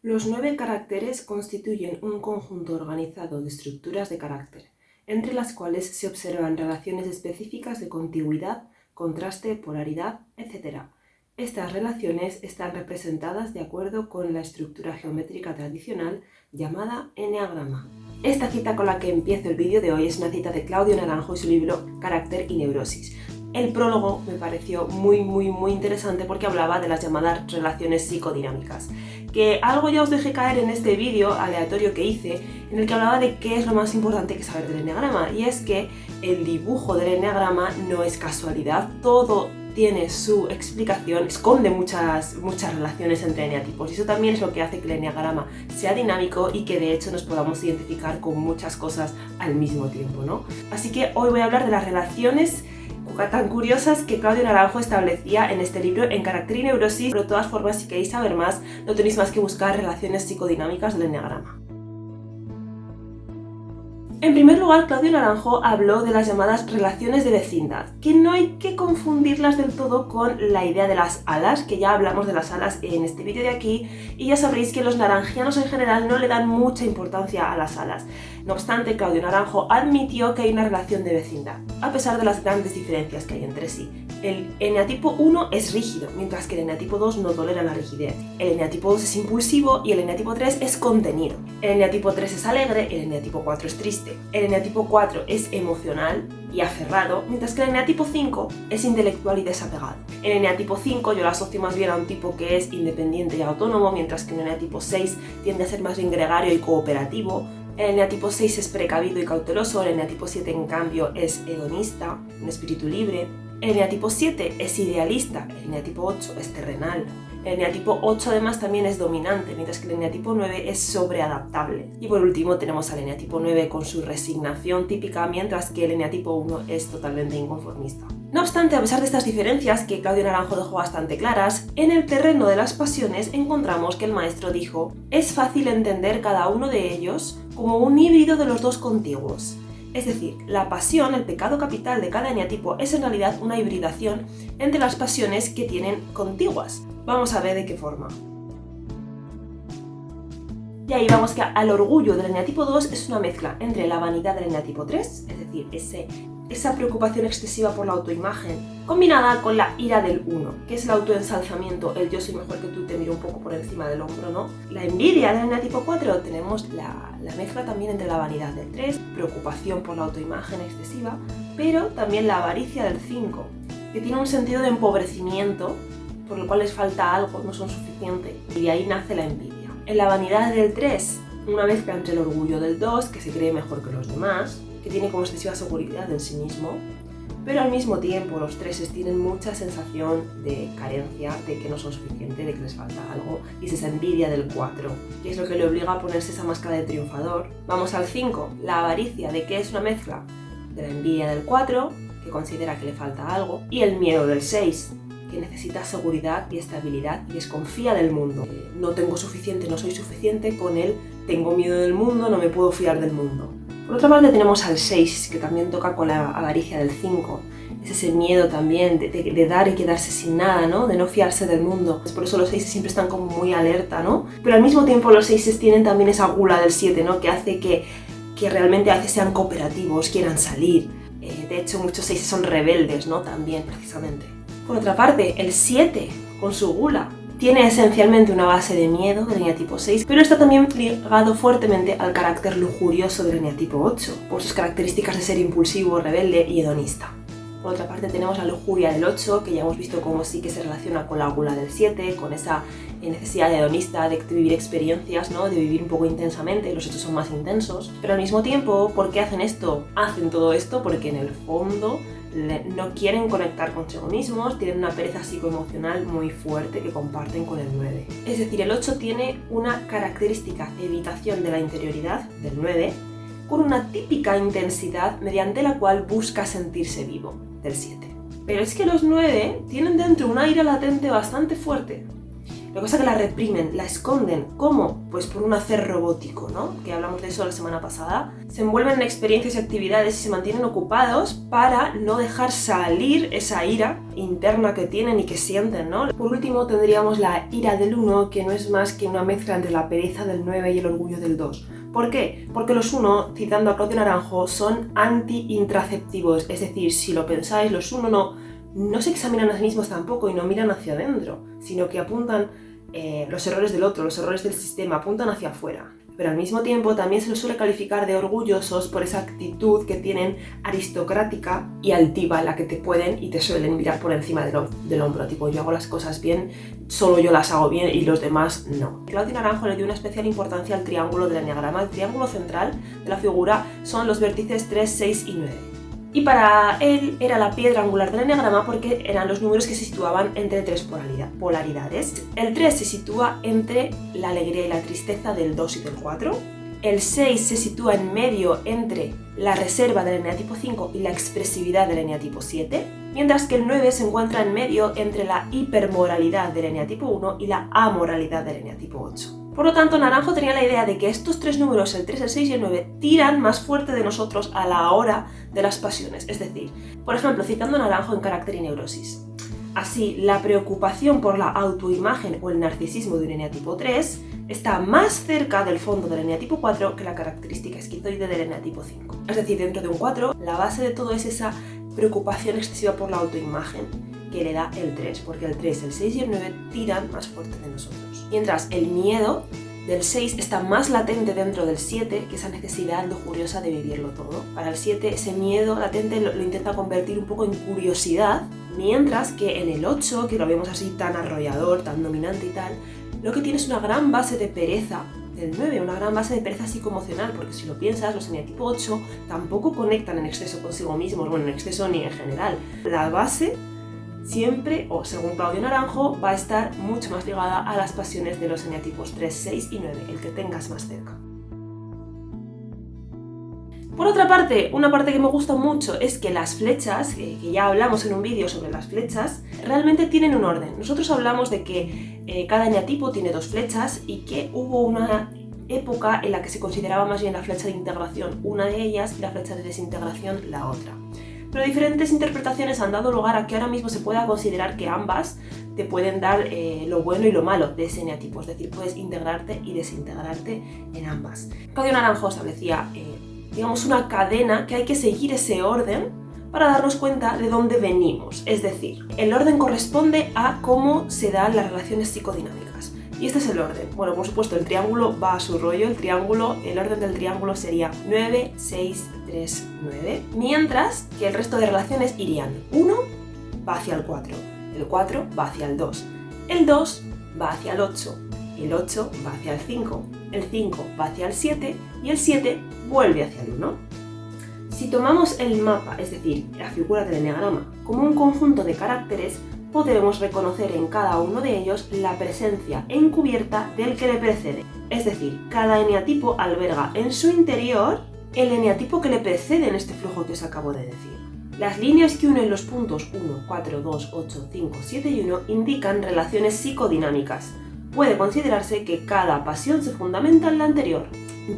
Los 9 caracteres constituyen un conjunto organizado de estructuras de carácter, entre las cuales se observan relaciones específicas de contigüidad, contraste, polaridad, etc. Estas relaciones están representadas de acuerdo con la estructura geométrica tradicional llamada eneagrama. Esta cita con la que empiezo el vídeo de hoy es una cita de Claudio Naranjo y su libro Carácter y Neurosis. El prólogo me pareció muy interesante porque hablaba de las llamadas relaciones psicodinámicas, que algo ya os dejé caer en este vídeo aleatorio que hice, en el que hablaba de qué es lo más importante que saber del eneagrama, y es que el dibujo del eneagrama no es casualidad, todo tiene su explicación, esconde muchas relaciones entre eneatipos, y eso también es lo que hace que el eneagrama sea dinámico y que de hecho nos podamos identificar con muchas cosas al mismo tiempo, ¿no? Así que hoy voy a hablar de las relaciones tan curiosas que Claudio Naranjo establecía en este libro en Carácter y Neurosis, pero de todas formas, si queréis saber más, no tenéis más que buscar relaciones psicodinámicas del eneagrama. En primer lugar, Claudio Naranjo habló de las llamadas relaciones de vecindad, que no hay que confundirlas del todo con la idea de las alas, que ya hablamos de las alas en este vídeo de aquí, y ya sabréis que los naranjianos en general no le dan mucha importancia a las alas. No obstante, Claudio Naranjo admitió que hay una relación de vecindad, a pesar de las grandes diferencias que hay entre sí. El eneatipo 1 es rígido, mientras que el eneatipo 2 no tolera la rigidez. El eneatipo 2 es impulsivo y el eneatipo 3 es contenido. El eneatipo 3 es alegre, el eneatipo 4 es triste. El eneatipo 4 es emocional y aferrado, mientras que el eneatipo 5 es intelectual y desapegado. El eneatipo 5 yo lo asocio más bien a un tipo que es independiente y autónomo, mientras que el eneatipo 6 tiende a ser más bien gregario y cooperativo. El eneatipo 6 es precavido y cauteloso, el eneatipo 7 en cambio es hedonista, un espíritu libre. El eneatipo 7 es idealista, el eneatipo 8 es terrenal. El eneatipo 8 además también es dominante, mientras que el eneatipo 9 es sobreadaptable. Y por último tenemos al eneatipo 9 con su resignación típica, mientras que el eneatipo 1 es totalmente inconformista. No obstante, a pesar de estas diferencias, que Claudio Naranjo dejó bastante claras, en el terreno de las pasiones encontramos que el maestro dijo: es fácil entender cada uno de ellos como un híbrido de los dos contiguos. Es decir, la pasión, el pecado capital de cada eneatipo, es en realidad una hibridación entre las pasiones que tienen contiguas. Vamos a ver de qué forma. Y ahí vamos que al orgullo del eneatipo 2 es una mezcla entre la vanidad del eneatipo 3, es decir, esa preocupación excesiva por la autoimagen, combinada con la ira del 1, que es el autoensalzamiento, el yo soy mejor que tú, te miro un poco por encima del hombro, ¿no? La envidia del eneatipo 4, tenemos la mezcla también entre la vanidad del 3, preocupación por la autoimagen excesiva, pero también la avaricia del 5, que tiene un sentido de empobrecimiento, por el cual les falta algo, no son suficientes, y de ahí nace la envidia. En la vanidad del 3, una mezcla entre el orgullo del 2, que se cree mejor que los demás, que tiene como excesiva seguridad en sí mismo, pero al mismo tiempo los 3 tienen mucha sensación de carencia, de que no son suficientes, de que les falta algo, y es esa envidia del 4, que es lo que le obliga a ponerse esa máscara de triunfador. Vamos al 5, la avaricia, de que es una mezcla de la envidia del 4, que considera que le falta algo, y el miedo del 6, que necesita seguridad y estabilidad y desconfía del mundo. No tengo suficiente, no soy suficiente, con él tengo miedo del mundo, no me puedo fiar del mundo. Por otra parte tenemos al 6, que también toca con la avaricia del 5. Es ese miedo también de dar y quedarse sin nada, ¿no? De no fiarse del mundo. Por eso los 6 siempre están como muy alerta, ¿no? Pero al mismo tiempo los 6 tienen también esa gula del 7, ¿no? Que hace que realmente a veces sean cooperativos, quieran salir. De hecho, muchos 6 son rebeldes, ¿no? También, precisamente. Por otra parte, el 7, con su gula, tiene esencialmente una base de miedo del eneatipo 6, pero está también ligado fuertemente al carácter lujurioso del eneatipo 8, por sus características de ser impulsivo, rebelde y hedonista. Por otra parte tenemos la lujuria del 8, que ya hemos visto cómo sí que se relaciona con la gula del 7, con esa necesidad de hedonista, de vivir experiencias, ¿no? De vivir un poco intensamente, los 8 son más intensos. Pero al mismo tiempo, ¿por qué hacen esto? Hacen todo esto porque en el fondo no quieren conectar consigo mismos, tienen una pereza psicoemocional muy fuerte que comparten con el 9. Es decir, el 8 tiene una característica de evitación de la interioridad del 9, con una típica intensidad mediante la cual busca sentirse vivo, del 7. Pero es que los 9 tienen dentro una ira latente bastante fuerte. Lo que pasa es que la reprimen, la esconden. ¿Cómo? Pues por un hacer robótico, ¿no? Que hablamos de eso la semana pasada. Se envuelven en experiencias y actividades y se mantienen ocupados para no dejar salir esa ira interna que tienen y que sienten, ¿no? Por último tendríamos la ira del 1, que no es más que una mezcla entre la pereza del 9 y el orgullo del 2. ¿Por qué? Porque los 1, citando a Claudio Naranjo, son anti-intraceptivos, es decir, si lo pensáis, los 1 no se examinan a sí mismos tampoco y no miran hacia adentro, sino que apuntan los errores del otro, los errores del sistema, apuntan hacia afuera. Pero al mismo tiempo también se los suele calificar de orgullosos por esa actitud que tienen aristocrática y altiva, la que te pueden y te suelen mirar por encima del hombro, tipo yo hago las cosas bien, solo yo las hago bien y los demás no. Claudio Naranjo le dio una especial importancia al triángulo del eneagrama. El triángulo central de la figura son los vértices 3, 6 y 9. Y para él era la piedra angular del eneagrama porque eran los números que se situaban entre tres polaridades. El 3 se sitúa entre la alegría y la tristeza del 2 y del 4. El 6 se sitúa en medio entre la reserva del eneatipo 5 y la expresividad del eneatipo 7. Mientras que el 9 se encuentra en medio entre la hipermoralidad del eneatipo 1 y la amoralidad del eneatipo 8. Por lo tanto, Naranjo tenía la idea de que estos tres números, el 3, el 6 y el 9, tiran más fuerte de nosotros a la hora de las pasiones. Es decir, por ejemplo, citando a Naranjo en Carácter y Neurosis. Así, la preocupación por la autoimagen o el narcisismo de un eneatipo 3 está más cerca del fondo del eneatipo 4 que la característica esquizoide del eneatipo 5. Es decir, dentro de un 4, la base de todo es esa preocupación excesiva por la autoimagen que le da el 3, porque el 3, el 6 y el 9 tiran más fuerte de nosotros. Mientras el miedo del 6 está más latente dentro del 7, que esa necesidad lujuriosa de vivirlo todo. Para el 7 ese miedo latente lo intenta convertir un poco en curiosidad, mientras que en el 8, que lo vemos así tan arrollador, tan dominante y tal, lo que tiene es una gran base de pereza del 9, una gran base de pereza psicoemocional, porque si lo piensas, los eneatipo 8 tampoco conectan en exceso consigo mismos, bueno, en exceso ni en general. La base siempre, o según Claudio Naranjo, va a estar mucho más ligada a las pasiones de los eneatipos 3, 6 y 9, el que tengas más cerca. Por otra parte, una parte que me gusta mucho es que las flechas, que ya hablamos en un vídeo sobre las flechas, realmente tienen un orden. Nosotros hablamos de que cada eneatipo tiene 2 flechas y que hubo una época en la que se consideraba más bien la flecha de integración una de ellas y la flecha de desintegración la otra. Pero diferentes interpretaciones han dado lugar a que ahora mismo se pueda considerar que ambas te pueden dar lo bueno y lo malo de ese eneatipo, es decir, puedes integrarte y desintegrarte en ambas. Claudio Naranjo establecía, digamos, una cadena que hay que seguir ese orden para darnos cuenta de dónde venimos, es decir, el orden corresponde a cómo se dan las relaciones psicodinámicas. Y este es el orden. Bueno, por supuesto, el triángulo va a su rollo. El orden del triángulo sería 9, 6, 3, 9. Mientras que el resto de relaciones irían 1 va hacia el 4, el 4 va hacia el 2, el 2 va hacia el 8, el 8 va hacia el 5 va hacia el 7 y el 7 vuelve hacia el 1. Si tomamos el mapa, es decir, la figura del eneagrama, como un conjunto de caracteres, podemos reconocer en cada uno de ellos la presencia encubierta del que le precede. Es decir, cada eneatipo alberga en su interior el eneatipo que le precede en este flujo que os acabo de decir. Las líneas que unen los puntos 1, 4, 2, 8, 5, 7 y 1 indican relaciones psicodinámicas. Puede considerarse que cada pasión se fundamenta en la anterior.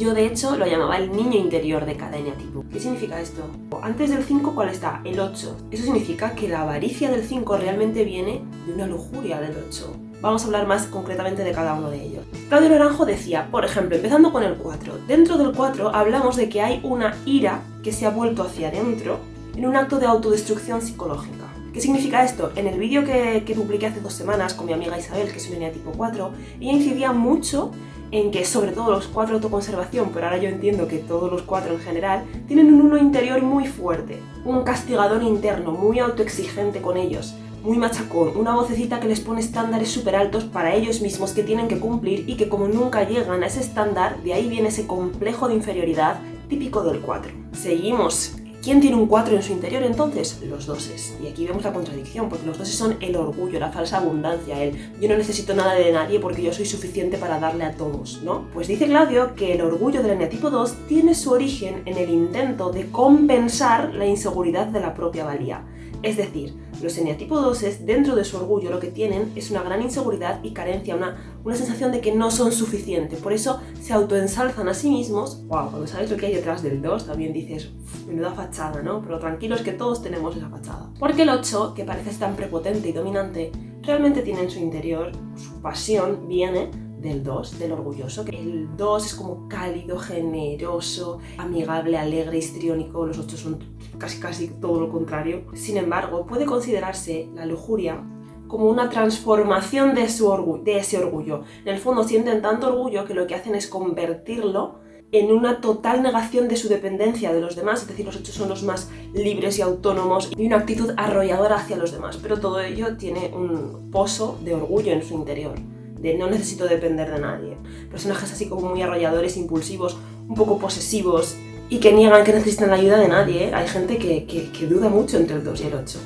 Yo de hecho lo llamaba el niño interior de cada eneatipo. ¿Qué significa esto? Antes del 5, ¿cuál está? El 8. Eso significa que la avaricia del 5 realmente viene de una lujuria del 8. Vamos a hablar más concretamente de cada uno de ellos. Claudio Naranjo decía, por ejemplo, empezando con el 4. Dentro del 4 hablamos de que hay una ira que se ha vuelto hacia adentro en un acto de autodestrucción psicológica. ¿Qué significa esto? En el vídeo que publiqué hace 2 semanas con mi amiga Isabel, que es un eneatipo 4, ella incidía mucho en que sobre todo los 4 autoconservación, pero ahora yo entiendo que todos los 4 en general, tienen un 1 interior muy fuerte, un castigador interno, muy autoexigente con ellos, muy machacón, una vocecita que les pone estándares súper altos para ellos mismos que tienen que cumplir y que como nunca llegan a ese estándar, de ahí viene ese complejo de inferioridad típico del 4. Seguimos. ¿Quién tiene un 4 en su interior entonces? Los doses. Y aquí vemos la contradicción, porque los doses son el orgullo, la falsa abundancia, el yo no necesito nada de nadie porque yo soy suficiente para darle a todos, ¿no? Pues dice Claudio que el orgullo del eneatipo 2 tiene su origen en el intento de compensar la inseguridad de la propia valía. Es decir, Los eneatipo 2 dentro de su orgullo, lo que tienen es una gran inseguridad y carencia, una sensación de que no son suficientes. Por eso se autoensalzan a sí mismos. Wow, cuando sabes lo que hay detrás del 2 también dices, menuda fachada, ¿no? Pero tranquilos que todos tenemos esa fachada. Porque el 8, que parece tan prepotente y dominante, realmente tiene en su interior, su pasión viene del 2, del orgulloso. El 2 es como cálido, generoso, amigable, alegre, histriónico. Los 8 son casi todo lo contrario. Sin embargo, puede considerarse la lujuria como una transformación de ese orgullo. En el fondo sienten tanto orgullo que lo que hacen es convertirlo en una total negación de su dependencia de los demás, es decir, los 8 son los más libres y autónomos y una actitud arrolladora hacia los demás, pero todo ello tiene un pozo de orgullo en su interior, de no necesito depender de nadie. Personajes así como muy arrolladores, impulsivos, un poco posesivos y que niegan que necesitan la ayuda de nadie. Hay gente que duda mucho entre el 2 y el 8.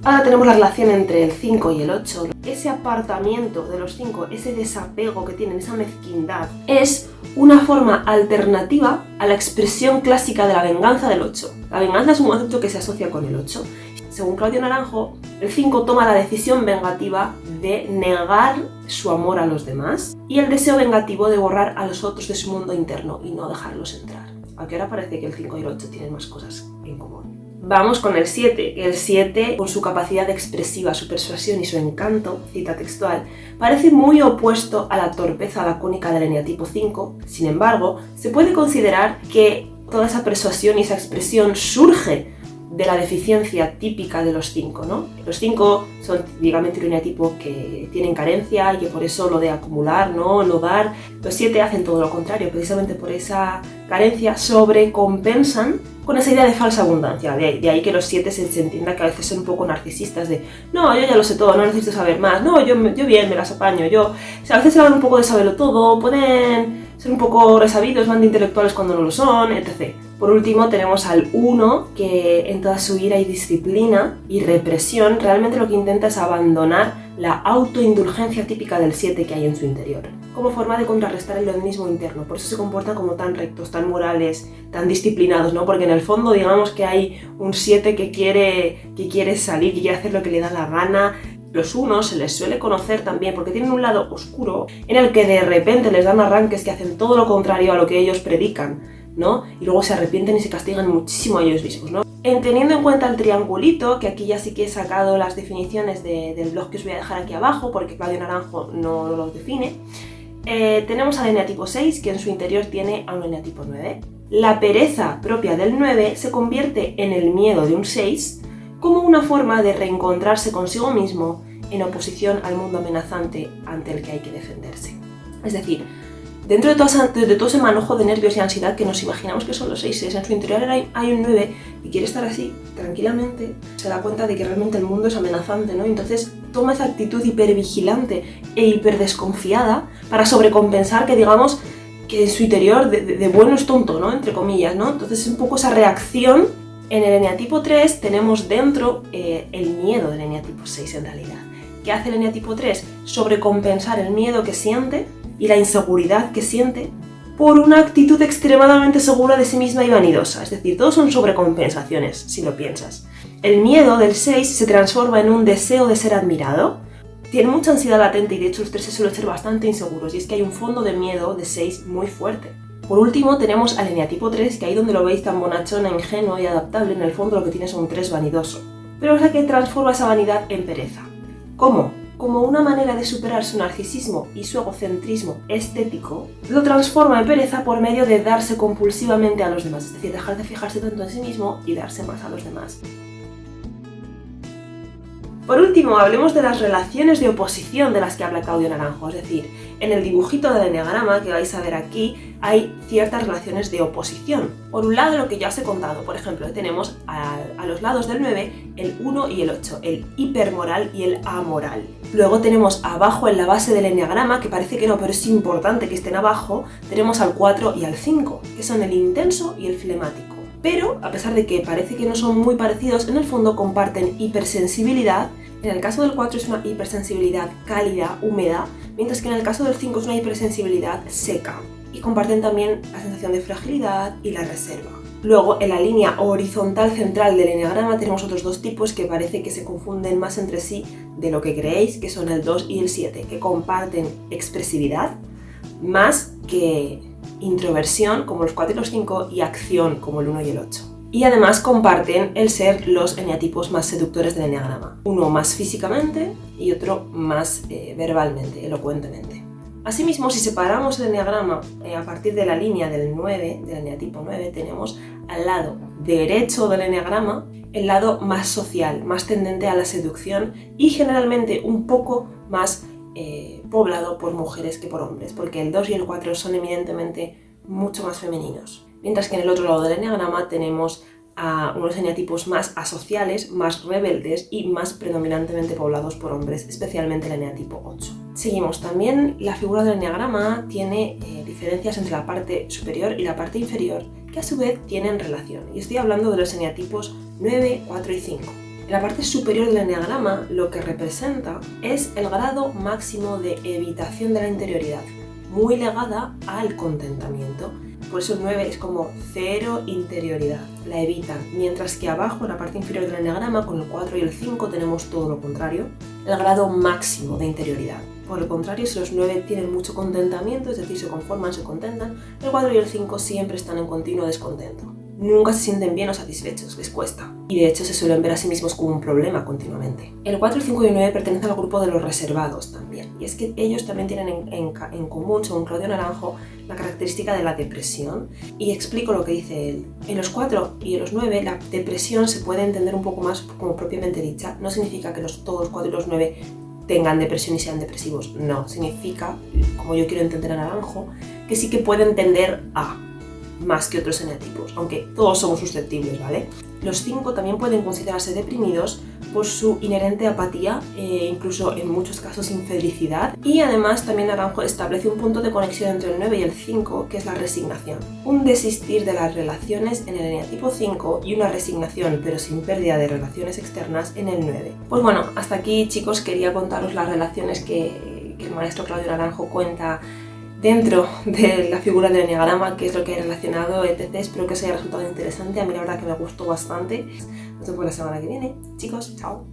Ahora tenemos la relación entre el 5 y el 8. Ese apartamiento de los 5, ese desapego que tienen, esa mezquindad, es una forma alternativa a la expresión clásica de la venganza del 8. La venganza es un concepto que se asocia con el 8. Según Claudio Naranjo, el 5 toma la decisión vengativa de negar su amor a los demás y el deseo vengativo de borrar a los otros de su mundo interno y no dejarlos entrar. Aunque ahora parece que el 5 y el 8 tienen más cosas en común. Vamos con el 7. El 7, con su capacidad expresiva, su persuasión y su encanto, cita textual, parece muy opuesto a la torpeza lacónica del eneatipo 5. Sin embargo, se puede considerar que toda esa persuasión y esa expresión surge de la deficiencia típica de los 5, ¿no? Los 5 son típicamente un eneatipo que tienen carencia y que por eso lo de acumular, no dar. Los 7 hacen todo lo contrario, precisamente por esa carencia sobrecompensan con esa idea de falsa abundancia. De ahí que los 7 se entienda que a veces son un poco narcisistas de no, yo ya lo sé todo, no necesito saber más, no, yo bien, me las apaño, o sea, a veces se hablan un poco de saberlo todo, pueden ser un poco resabidos, van de intelectuales cuando no lo son, etc. Por último tenemos al 1, que en toda su ira y disciplina y represión realmente lo que intenta es abandonar la autoindulgencia típica del 7 que hay en su interior, como forma de contrarrestar el hedonismo interno. Por eso se comportan como tan rectos, tan morales, tan disciplinados, ¿no? Porque en el fondo digamos que hay un 7 que quiere salir, que quiere hacer lo que le da la gana. Los 1 se les suele conocer también porque tienen un lado oscuro en el que de repente les dan arranques que hacen todo lo contrario a lo que ellos predican, ¿no? Y luego se arrepienten y se castigan muchísimo a ellos mismos, ¿no? Teniendo en cuenta el triangulito, que aquí ya sí que he sacado las definiciones del blog que os voy a dejar aquí abajo porque Claudio Naranjo no los define, tenemos al eneatipo 6, que en su interior tiene a un eneatipo 9. La pereza propia del 9 se convierte en el miedo de un 6 como una forma de reencontrarse consigo mismo en oposición al mundo amenazante ante el que hay que defenderse. Es decir, dentro de todo ese manojo de nervios y ansiedad que nos imaginamos que son los 6, en su interior hay un 9 y quiere estar así, tranquilamente, se da cuenta de que realmente el mundo es amenazante, ¿no? Entonces toma esa actitud hipervigilante e hiperdesconfiada para sobrecompensar que digamos que en su interior de bueno es tonto, ¿no? Entre comillas, ¿no? Entonces es un poco esa reacción. En el eneatipo 3 tenemos dentro el miedo del eneatipo 6 en realidad. ¿Qué hace el eneatipo 3? Sobrecompensar el miedo que siente y la inseguridad que siente por una actitud extremadamente segura de sí misma y vanidosa. Es decir, todos son sobrecompensaciones, si lo piensas. El miedo del 6 se transforma en un deseo de ser admirado. Tiene mucha ansiedad latente y de hecho los 3 se suelen ser bastante inseguros y es que hay un fondo de miedo de 6 muy fuerte. Por último tenemos al eneatipo 3, que ahí donde lo veis tan bonachona, ingenuo y adaptable, en el fondo lo que tiene es un 3 vanidoso. Pero es la que transforma esa vanidad en pereza. ¿Cómo? Como una manera de superar su narcisismo y su egocentrismo estético, lo transforma en pereza por medio de darse compulsivamente a los demás, es decir, dejar de fijarse tanto en sí mismo y darse más a los demás. Por último, hablemos de las relaciones de oposición de las que habla Claudio Naranjo, es decir, en el dibujito del eneagrama que vais a ver aquí hay ciertas relaciones de oposición. Por un lado, lo que ya os he contado, por ejemplo, tenemos a los lados del 9 el 1 y el 8, el hipermoral y el amoral. Luego tenemos abajo en la base del eneagrama, que parece que no, pero es importante que estén abajo, tenemos al 4 y al 5, que son el intenso y el flemático. Pero, a pesar de que parece que no son muy parecidos, en el fondo comparten hipersensibilidad. En el caso del 4 es una hipersensibilidad cálida, húmeda, mientras que en el caso del 5 es una hipersensibilidad seca. Y comparten también la sensación de fragilidad y la reserva. Luego, en la línea horizontal central del eneagrama tenemos otros dos tipos que parece que se confunden más entre sí de lo que creéis, que son el 2 y el 7, que comparten expresividad más que introversión, como los 4 y los 5, y acción, como el 1 y el 8. Y además comparten el ser los eneatipos más seductores del eneagrama, uno más físicamente y otro más verbalmente, elocuentemente. Asimismo, si separamos el eneagrama a partir de la línea del 9, del eneatipo 9, tenemos al lado derecho del eneagrama el lado más social, más tendente a la seducción y generalmente un poco más poblado por mujeres que por hombres, porque el 2 y el 4 son evidentemente mucho más femeninos. Mientras que en el otro lado del eneagrama tenemos a unos eneatipos más asociales, más rebeldes y más predominantemente poblados por hombres, especialmente el eneatipo 8. Seguimos. También la figura del eneagrama tiene diferencias entre la parte superior y la parte inferior, que a su vez tienen relación. Y estoy hablando de los eneatipos 9, 4 y 5. En la parte superior del eneagrama lo que representa es el grado máximo de evitación de la interioridad, muy ligada al contentamiento. Por eso el 9 es como cero interioridad, la evitan, mientras que abajo en la parte inferior del eneagrama con el 4 y el 5 tenemos todo lo contrario, el grado máximo de interioridad. Por el contrario, si los 9 tienen mucho contentamiento, es decir, se conforman, se contentan, el 4 y el 5 siempre están en continuo descontento. Nunca se sienten bien o satisfechos, les cuesta. Y de hecho se suelen ver a sí mismos como un problema continuamente. El 4, el 5 y el 9 pertenecen al grupo de los reservados también. Y es que ellos también tienen en común, según Claudio Naranjo, la característica de la depresión. Y explico lo que dice él. En los 4 y en los 9 la depresión se puede entender un poco más como propiamente dicha. No significa que todos los 4 y los 9 tengan depresión y sean depresivos. No, significa, como yo quiero entender a Naranjo, que sí que pueden tender a más que otros eneatipos, aunque todos somos susceptibles, ¿vale? Los 5 también pueden considerarse deprimidos por su inherente apatía, incluso en muchos casos infelicidad, y además también Naranjo establece un punto de conexión entre el 9 y el 5, que es la resignación. Un desistir de las relaciones en el eneatipo 5 y una resignación, pero sin pérdida de relaciones externas, en el 9. Pues bueno, hasta aquí, chicos, quería contaros las relaciones que el maestro Claudio Naranjo cuenta dentro de la figura del eneagrama, qué es lo que hay relacionado, etc. Espero que os haya resultado interesante. A mí la verdad que me gustó bastante. Nos vemos la semana que viene. Chicos, chao.